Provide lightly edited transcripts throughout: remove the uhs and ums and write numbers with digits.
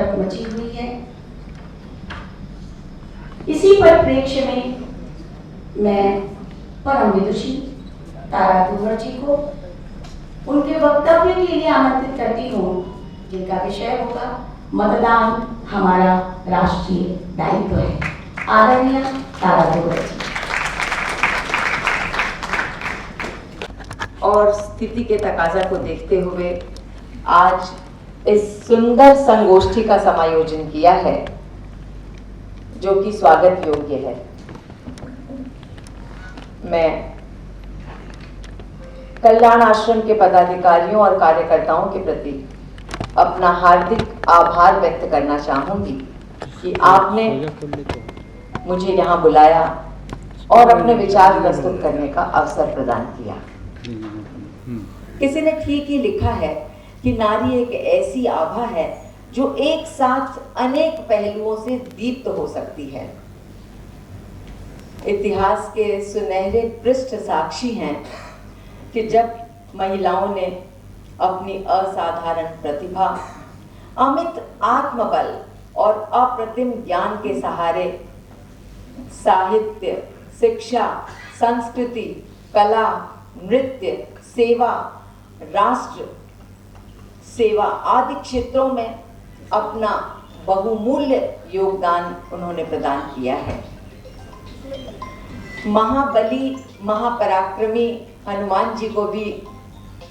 हलचल मची हुई है। इसी परिप्रेक्ष्य में मैं परम विदुषी तारा दुर्गा जी को उनके वक्तव्य के लिए आमंत्रित करती हूँ, जिनका विषय होगा मतदान हमारा राष्ट्रीय दायित्व है। आदरणीय तारा दुर्गा जी। और स्थिति के तकाजा को देखते हुए आज इस सुंदर संगोष्ठी का समायोजन किया है, जो कि स्वागत योग्य है। मैं कल्याण आश्रम के पदाधिकारियों और कार्यकर्ताओं के प्रति अपना हार्दिक आभार व्यक्त करना चाहूंगी कि आपने मुझे यहाँ बुलाया और अपने विचार प्रस्तुत करने का अवसर प्रदान किया। किसी ने ठीक ही लिखा है कि नारी एक ऐसी आभा है जो एक साथ अनेक पहलुओं से दीप्त हो सकती है। इतिहास के सुनहरे पृष्ठ साक्षी हैं कि जब महिलाओं ने अपनी असाधारण प्रतिभा, अमित आत्मबल और अप्रतिम ज्ञान के सहारे साहित्य, शिक्षा, संस्कृति, कला, नृत्य, सेवा, राष्ट्र सेवा आदि क्षेत्रों में अपना बहुमूल्य योगदान उन्होंने प्रदान किया है। महाबली, महापराक्रमी हनुमान जी को भी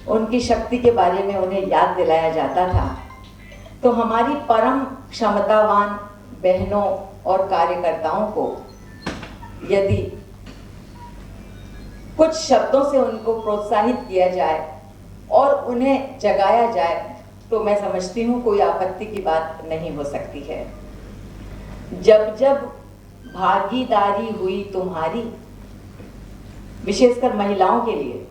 उनकी शक्ति के बारे में उन्हें याद दिलाया जाता था। तो हमारी परम क्षमतावान बहनों और कार्यकर्ताओं को यदि कुछ शब्दों से उनको प्रोत्साहित किया जाए और उन्हें जगाया जाए तो मैं समझती हूँ कोई आपत्ति की बात नहीं हो सकती है। जब जब भागीदारी हुई तुम्हारी, विशेषकर महिलाओं के लिए,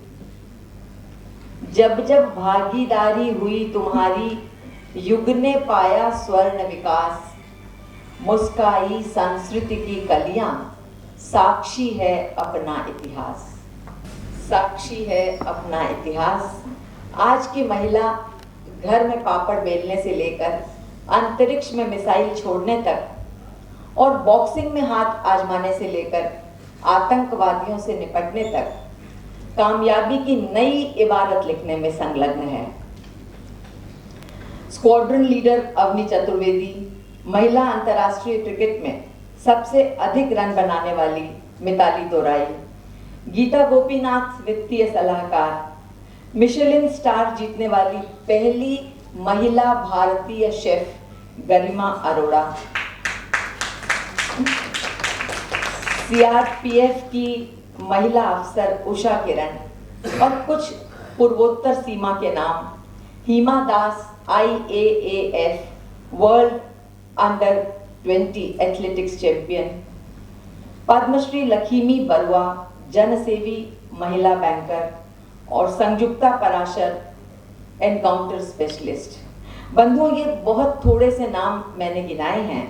जब जब भागीदारी हुई तुम्हारी, युग ने पाया स्वर्ण विकास, मुस्काई संस्कृति की कलियां, साक्षी है अपना इतिहास, साक्षी है अपना इतिहास। आज की महिला घर में पापड़ बेलने से लेकर अंतरिक्ष में मिसाइल छोड़ने तक और बॉक्सिंग में हाथ आजमाने से लेकर आतंकवादियों से निपटने तक कामयाबी की नई इबारत लिखने में संलग्न है। स्क्वाड्रन लीडर अवनी चतुर्वेदी, महिला अंतर्राष्ट्रीय क्रिकेट में सबसे अधिक रन बनाने वाली मिताली दोराई, गीता गोपीनाथ वित्तीय सलाहकार, मिशेलिन स्टार जीतने वाली पहली महिला भारतीय शेफ गरिमा अरोड़ा, सीआरपीएफ की महिला अफसर उषा किरण और कुछ पूर्वोत्तर सीमा के नाम, Hima Das IAAF world under 20 athletics champion, Padmashri Lakshmi Barua जनसेवी महिला बैंकर और संयुक्ता पराशर एनकाउंटर स्पेशलिस्ट। बंधुओं, ये बहुत थोड़े से नाम मैंने गिनाए हैं।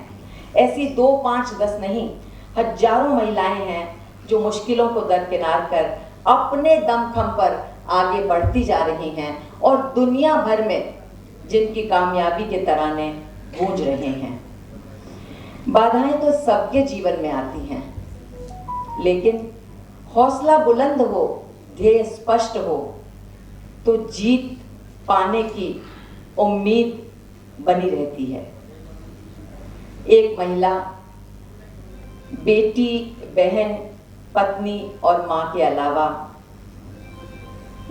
ऐसी 2, 5, 10 नहीं, हजारों महिलाएं हैं जो मुश्किलों को दरकिनार कर अपने दमखम पर आगे बढ़ती जा रही हैं और दुनिया भर में जिनकी कामयाबी के तराने गूंज रहे हैं। बाधाएं तो सबके जीवन में आती हैं, लेकिन हौसला बुलंद हो, ध्येय स्पष्ट हो तो जीत पाने की उम्मीद बनी रहती है। एक महिला बेटी, बहन, पत्नी और मां के अलावा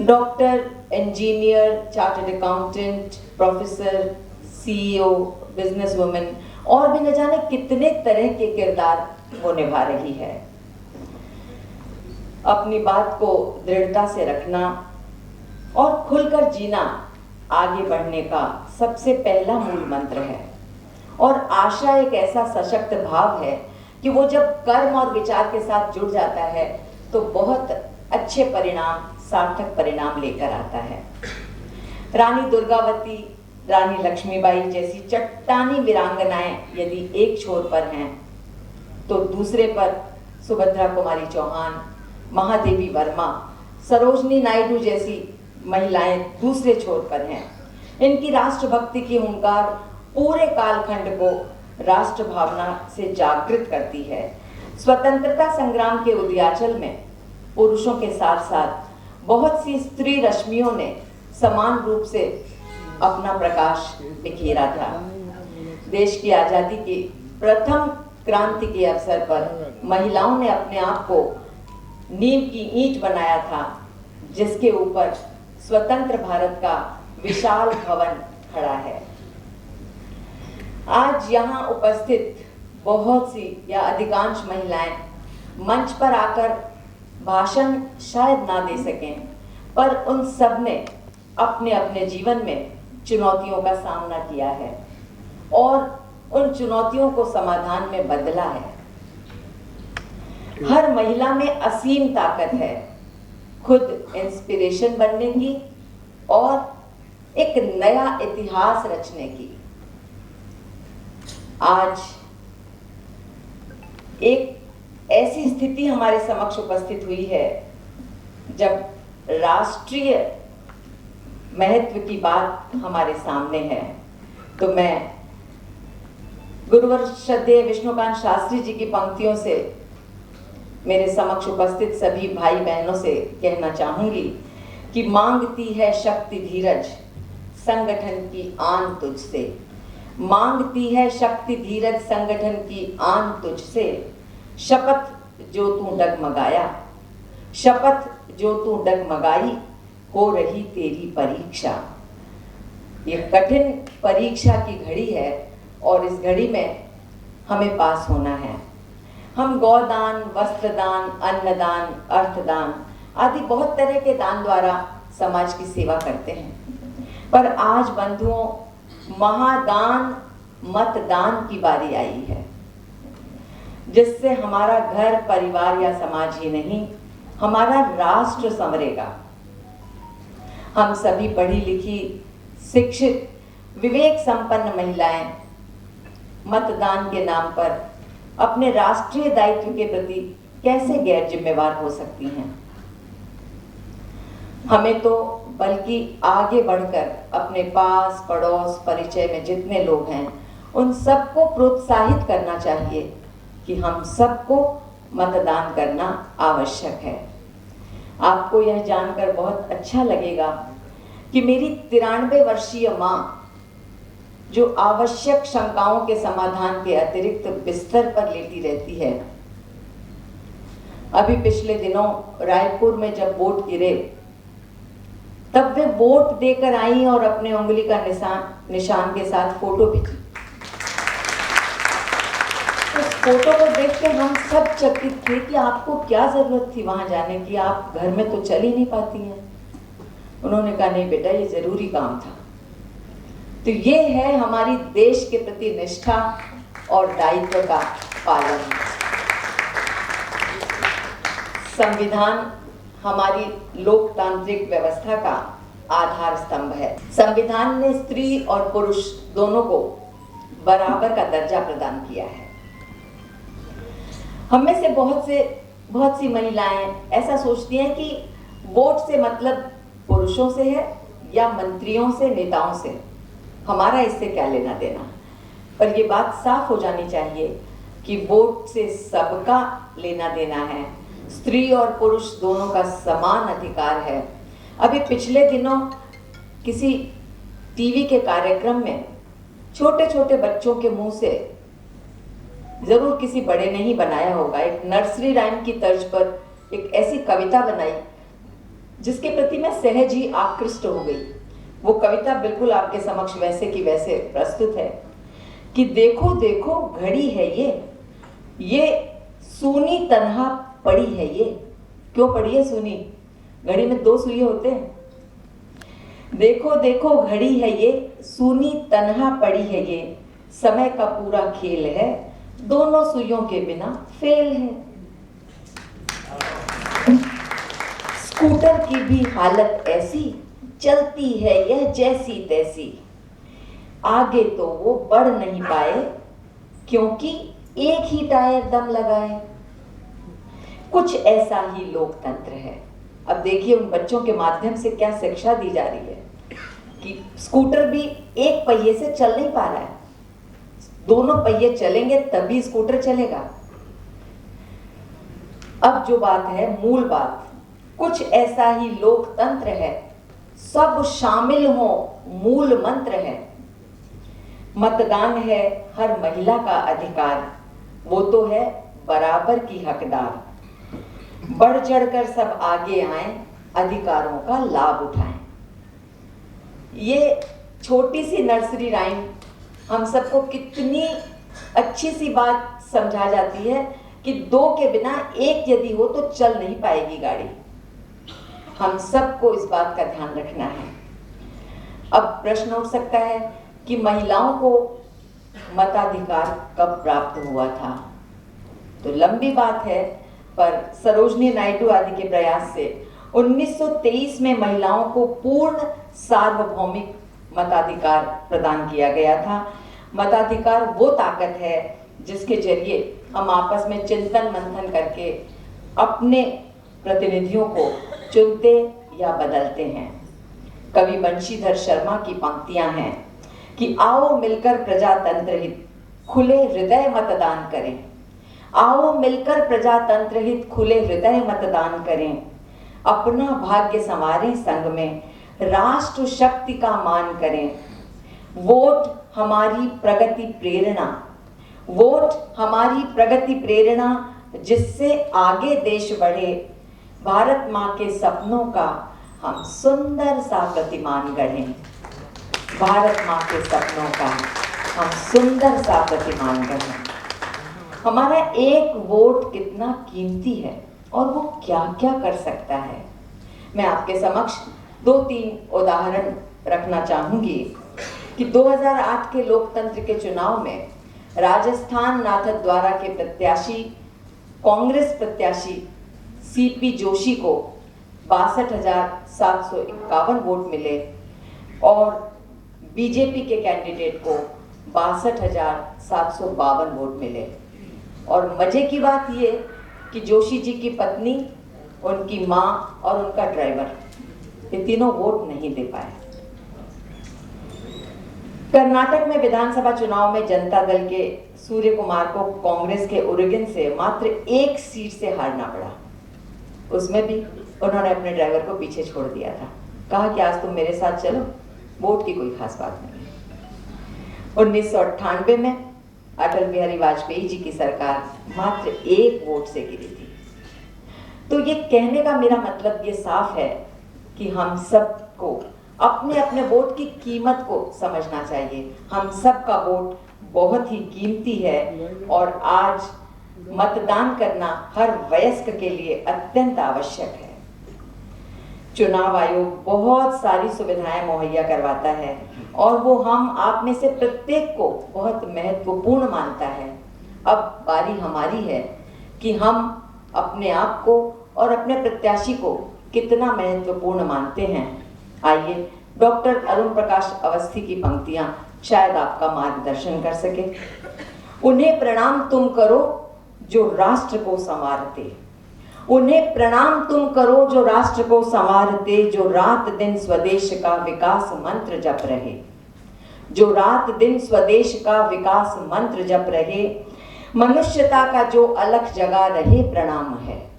doctor, engineer, chartered accountant, professor, CEO, business women और भी न जाने कितने तरह के किरदार वो निभा रही है। अपनी बात को दृढ़ता से रखना और खुलकर जीना आगे बढ़ने का सबसे पहला मूल मंत्र है। और आशा एक ऐसा सशक्त भाव है कि वो जब कर्म और विचार के साथ जुड़ जाता है तो बहुत अच्छे परिणाम, सार्थक परिणाम लेकर आता है। रानी दुर्गावती, रानी लक्ष्मीबाई जैसी चट्टानी वीरांगनाएं यदि एक छोर पर हैं तो दूसरे पर सुभद्रा कुमारी चौहान, महादेवी वर्मा, सरोजनी नायडू जैसी महिलाएं दूसरे छोर पर हैं। इनकी राष्ट्रभक्ति की हुंकार पूरे कालखंड को राष्ट्र भावना से जागृत करती है। स्वतंत्रता संग्राम के उदयाचल में पुरुषों के साथ साथ बहुत सी स्त्री रश्मियों ने समान रूप से अपना प्रकाश बिखेरा था। देश की आजादी की प्रथम क्रांति के अवसर पर महिलाओं ने अपने आप को नींव की ईंट बनाया था, जिसके ऊपर स्वतंत्र भारत का विशाल भवन खड़ा है। आज यहाँ उपस्थित बहुत सी या अधिकांश महिलाएं मंच पर आकर भाषण शायद ना दे सकें, पर उन सब ने अपने अपने जीवन में चुनौतियों का सामना किया है और उन चुनौतियों को समाधान में बदला है। हर महिला में असीम ताकत है खुद इंस्पिरेशन बनने की और एक नया इतिहास रचने की। आज एक ऐसी स्थिति हमारे समक्ष उपस्थित हुई है जब राष्ट्रीय महत्व की बात हमारे सामने है, तो मैं गुरुवर श्रद्धेय विष्णुकांत शास्त्री जी की पंक्तियों से मेरे समक्ष उपस्थित सभी भाई बहनों से कहना चाहूंगी कि मांगती है शक्ति धीरज संगठन की आन तुझसे, मांगती है शक्ति धीरज संगठन की आन तुझसे, शपथ जो तू डगमगाया, शपथ जो तू डगमगाई, हो रही तेरी परीक्षा। ये कठिन परीक्षा की घड़ी है और इस घड़ी में हमें पास होना है। हम गौदान, वस्त्रदान, अन्नदान, अर्थदान आदि बहुत तरह के दान द्वारा समाज की सेवा करते हैं, पर आज बंधुओं महादान मतदान की बारी आई है, जिससे हमारा घर परिवार या समाज ही नहीं, हमारा राष्ट्र संवरेगा। हम सभी पढ़ी लिखी शिक्षित विवेक संपन्न महिलाएं मतदान के नाम पर अपने राष्ट्रीय दायित्व के प्रति कैसे गैर जिम्मेवार हो सकती हैं। हमें तो बल्कि आगे बढ़कर अपने पास पड़ोस परिचय में जितने लोग हैं उन सबको प्रोत्साहित करना चाहिए कि हम सबको मतदान करना आवश्यक है। आपको यह जानकर बहुत अच्छा लगेगा कि मेरी 93 वर्षीय माँ, जो आवश्यक शंकाओं के समाधान के अतिरिक्त बिस्तर पर लेटी रहती है, अभी पिछले दिनों रायपुर में जब वोट गिरे तब वे वोट देकर आई और अपने उंगली का निशान के साथ फोटो भेजी। उस फोटो को देखकर हम सब चकित थे कि आपको क्या जरूरत थी वहां जाने की, आप घर में तो चल ही नहीं पाती हैं। उन्होंने कहा नहीं बेटा, ये जरूरी काम था। तो ये है हमारी देश के प्रति निष्ठा और दायित्व का पालन। संविधान हमारी लोकतांत्रिक व्यवस्था का आधार स्तंभ है। संविधान ने स्त्री और पुरुष दोनों को बराबर का दर्जा प्रदान किया है। हम में से बहुत सी महिलाएं ऐसा सोचती हैं कि वोट से मतलब पुरुषों से है या मंत्रियों से, नेताओं से, हमारा इससे क्या लेना देना। पर ये बात साफ हो जानी चाहिए कि वोट से सबका लेना देना है। स्त्री और पुरुष दोनों का समान अधिकार है। अभी पिछले दिनों किसी टीवी के कार्यक्रम में छोटे छोटे बच्चों के मुंह से, जरूर किसी बड़े ने ही बनाया होगा, एक नर्सरी राइम की तर्ज पर एक ऐसी कविता बनाई जिसके प्रति मैं सहज ही आकृष्ट हो गई। वो कविता बिल्कुल आपके समक्ष वैसे की वैसे प्रस्तुत है कि देखो देखो घड़ी है ये सूनी तन्हा पड़ी है ये। क्यों पड़ी है सूनी? घड़ी में 2 सुइए होते हैं। देखो देखो घड़ी है ये सूनी तन्हा पड़ी है ये, समय का पूरा खेल है, दोनों सुइयों के बिना फेल है। स्कूटर की भी हालत ऐसी, चलती है यह जैसी तैसी, आगे तो वो बढ़ नहीं पाए क्योंकि एक ही टायर दम लगाए। कुछ ऐसा ही लोकतंत्र है। अब देखिए उन बच्चों के माध्यम से क्या शिक्षा दी जा रही है कि स्कूटर भी एक पहिए से चल नहीं पा रहा है, दोनों पहिए चलेंगे तभी स्कूटर चलेगा। अब जो बात है, मूल बात, कुछ ऐसा ही लोकतंत्र है, सब शामिल हो मूल मंत्र है। मतदान है हर महिला का अधिकार, वो तो है बराबर की हकदार। बढ़ चढ़कर सब आगे आए, अधिकारों का लाभ उठाएं। ये छोटी सी नर्सरी राइम हम सबको कितनी अच्छी सी बात समझा जाती है कि दो के बिना एक यदि हो तो चल नहीं पाएगी गाड़ी। हम सबको इस बात का ध्यान रखना है। अब प्रश्न उठ सकता है कि महिलाओं को मताधिकार कब प्राप्त हुआ था? तो लंबी बात है, पर सरोजनी नायडू आदि के प्रयास से 1923 में महिलाओं को पूर्ण सार्वभौमिक मताधिकार प्रदान किया गया था। मताधिकार वो ताकत है जिसके जरिए हम आपस में चिंतन मंथन करके अपने प्रतिनिधियों को चुनते या बदलते हैं। कवि बंशीधर शर्मा की पंक्तियां हैं कि आओ मिलकर प्रजातंत्र हित खुले हृदय मतदान करें। आओ मिलकर प्रजातंत्र हित खुले हृदय मतदान करें। अपना भाग्य संवारें संग में, राष्ट्र शक्ति का मान करें। वोट हमारी प्रगति प्रेरणा, वोट हमारी प्रगति प्रेरणा, जिससे आगे देश बढ़े। भारत माँ के सपनों का हम सुंदर सा प्रतिमान गढ़ें। भारत माँ के सपनों का हम सुंदर सा प्रतिमान गढ़ें। हमारा एक वोट कितना कीमती है और वो क्या क्या कर सकता है। मैं आपके समक्ष 2-3 उदाहरण रखना चाहूंगी कि 2008 के लोकतंत्र के चुनाव में राजस्थान नाथद्वारा के प्रत्याशी, कांग्रेस प्रत्याशी सीपी जोशी को 62,751 वोट मिले और बीजेपी के कैंडिडेट को 62,752 वोट मिले। और मजे की बात ये कि जोशी जी की पत्नी, उनकी मां और उनका ड्राइवर, ये तीनों वोट नहीं दे पाए। कर्नाटक में विधानसभा चुनाव में जनता दल के सूर्य कुमार को कांग्रेस के ओरेगन से मात्र 1 सीट से हारना पड़ा। उसमें भी उन्होंने अपने ड्राइवर को पीछे छोड़ दिया था, कहा कि आज तुम मेरे साथ चलो, वोट की कोई खास बात नहीं। 1998 में अटल बिहारी वाजपेयी जी की सरकार मात्र 1 वोट से गिरी थी। तो ये कहने का मेरा मतलब ये साफ है कि हम सबको अपने अपने वोट की कीमत को समझना चाहिए। हम सबका वोट बहुत ही कीमती है और आज मतदान करना हर वयस्क के लिए अत्यंत आवश्यक है। चुनाव आयोग बहुत सारी सुविधाएं मुहैया करवाता है और वो हम आप में से प्रत्येक को बहुत महत्वपूर्ण मानता है। अब बारी हमारी है कि हम अपने आप को और अपने प्रत्याशी को कितना महत्वपूर्ण मानते हैं। आइए डॉक्टर अरुण प्रकाश अवस्थी की पंक्तियां शायद आपका मार्गदर्शन कर सके। उन्हें प्रणाम तुम करो जो राष्ट्र को संवारते, उन्हें प्रणाम तुम करो जो राष्ट्र को संवारते, जो रात दिन स्वदेश का विकास मंत्र जप रहे, जो रात दिन स्वदेश का विकास मंत्र जप रहे। मनुष्यता का जो अलख जगा रहे प्रणाम है,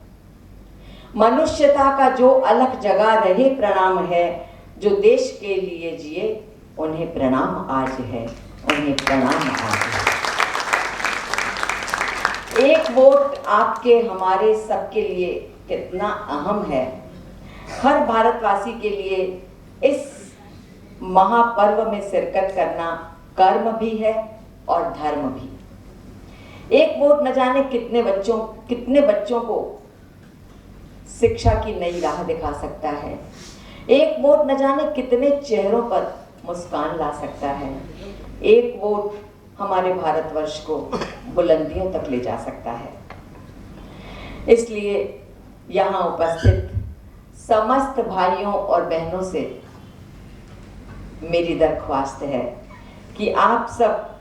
मनुष्यता का जो अलख जगा रहे प्रणाम है। जो देश के लिए जिए उन्हें प्रणाम आज है, उन्हें प्रणाम आज है। एक वोट आपके हमारे सबके लिए कितना अहम है। हर भारतवासी के लिए इस महापर्व में शिरकत करना कर्म भी है और धर्म भी। एक वोट न जाने कितने बच्चों को शिक्षा की नई राह दिखा सकता है। एक वोट न जाने कितने चेहरों पर मुस्कान ला सकता है। एक वोट हमारे भारतवर्ष को बुलंदियों तक ले जा सकता है। इसलिए यहाँ उपस्थित समस्त भाइयों और बहनों से मेरी दरख्वास्त है कि आप सब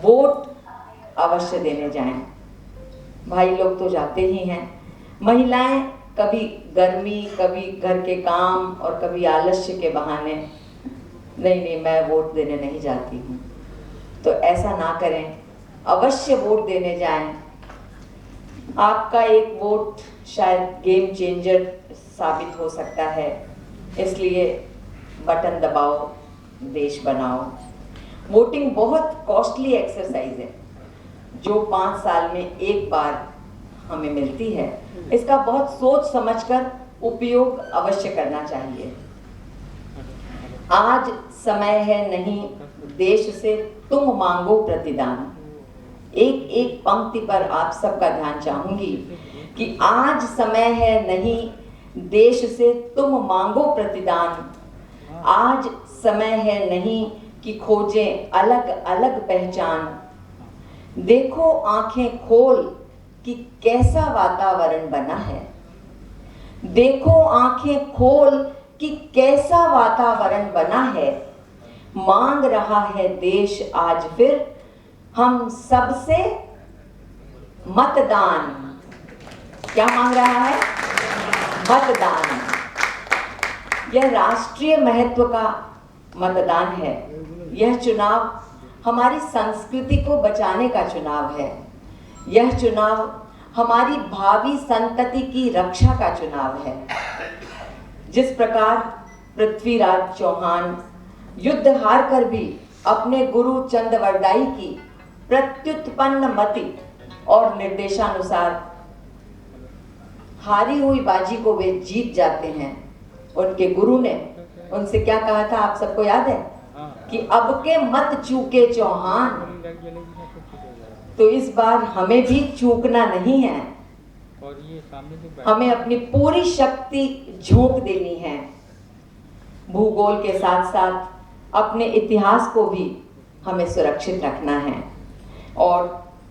वोट अवश्य देने जाएं। भाई लोग तो जाते ही हैं, महिलाएं कभी गर्मी, कभी घर के काम और कभी आलस्य के बहाने नहीं मैं वोट देने नहीं जाती हूँ। तो ऐसा ना करें, अवश्य वोट देने जाएं। आपका एक वोट शायद गेम चेंजर साबित हो सकता है, इसलिए बटन दबाओ, देश बनाओ। वोटिंग बहुत कॉस्टली एक्सरसाइज है जो 5 साल में एक बार हमें मिलती है। इसका बहुत सोच समझकर उपयोग अवश्य करना चाहिए। आज समय है नहीं देश से तुम मांगो प्रतिदान। एक एक पंक्ति पर आप सबका ध्यान चाहूंगी कि आज समय है नहीं देश से तुम मांगो प्रतिदान। आज समय है नहीं कि खोजें अलग अलग पहचान। देखो आंखें खोल कि कैसा वातावरण बना है। देखो आंखें खोल कि कैसा वातावरण बना है। मांग रहा है देश आज फिर हम सबसे मतदान। क्या मांग रहा है? मतदान। यह राष्ट्रीय महत्व का मतदान है। यह चुनाव हमारी संस्कृति को बचाने का चुनाव है। यह चुनाव हमारी भावी संतति की रक्षा का चुनाव है। जिस प्रकार पृथ्वीराज चौहान युद्ध हार कर भी अपने गुरु चंदवरदाई की प्रत्युत्पन्न मति और निर्देशानुसार हारी हुई बाजी को वे जीत जाते हैं, उनके गुरु ने उनसे क्या कहा था आप सबको याद है कि अब के मत चूके चौहान। तो इस बार हमें भी चूकना नहीं है, हमें अपनी पूरी शक्ति झोंक देनी है। भूगोल के साथ साथ अपने इतिहास को भी हमें सुरक्षित रखना है और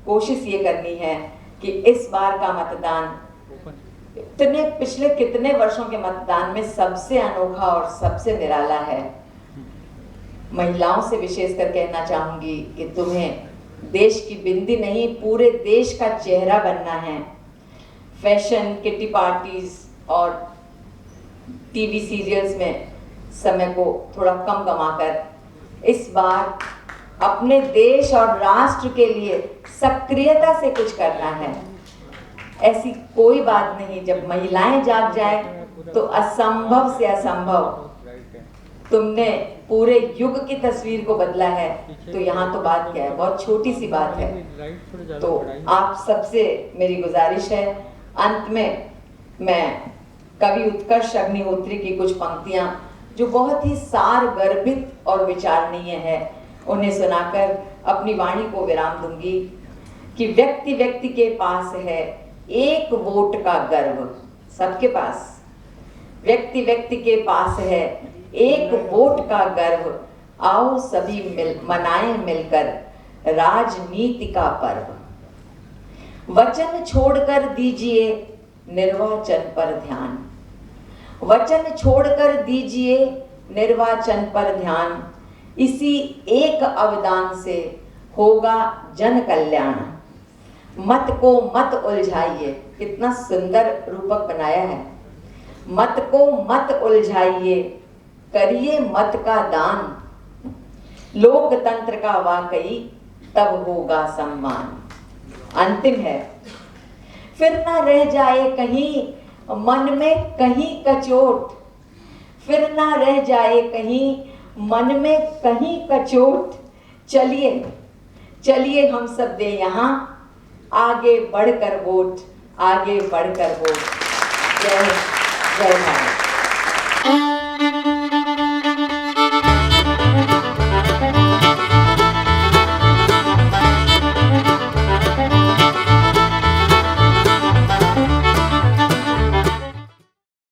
कोशिश ये करनी है कि इस बार का मतदान इतने पिछले कितने वर्षों के मतदान में सबसे अनोखा और सबसे निराला है। महिलाओं से विशेषकर कहना चाहूंगी कि तुम्हें देश की बिंदी नहीं पूरे देश का चेहरा बनना है। फैशन, किटी पार्टीज और टीवी सीरियल्स में समय को थोड़ा कम गंवाकर इस बार अपने देश और राष्ट्र के लिए सक्रियता से कुछ करना है। ऐसी कोई बात नहीं, जब महिलाएं जाग जाए तो असंभव से असंभव। तुमने पूरे युग की तस्वीर को बदला है, तो यहाँ तो बात क्या है, बहुत छोटी सी बात है। तो आप सबसे मेरी गुजारिश है, अंत में मैं कवि उत्कर्ष अग्निहोत्री की कुछ पंक्तियां जो बहुत ही सार गर्भित और विचारणीय है, उन्हें सुनाकर अपनी वाणी को विराम दूंगी कि व्यक्ति व्यक्ति के पास है एक वोट का गर्व। सबके पास, व्यक्ति व्यक्ति के पास है एक वोट का गर्व। आओ सभी मनाएं मिलकर राजनीति का पर्व। वचन छोड़कर दीजिए निर्वाचन पर ध्यान। वचन छोड़कर दीजिए निर्वाचन पर ध्यान। इसी एक अवदान से होगा जन कल्याण। मत को मत उलझाइए, कितना सुंदर रूपक बनाया है। मत को मत उलझाइए, करिए मत का दान। लोकतंत्र का वाकई तब होगा सम्मान। अंतिम है, फिर ना रह जाए कहीं मन में कहीं कचोट। फिर ना रह जाए कहीं मन में कहीं कचोट। चलिए चलिए हम सब दे यहाँ आगे बढ़कर वोट, आगे बढ़कर वोट। जय हिंद, जय भारत।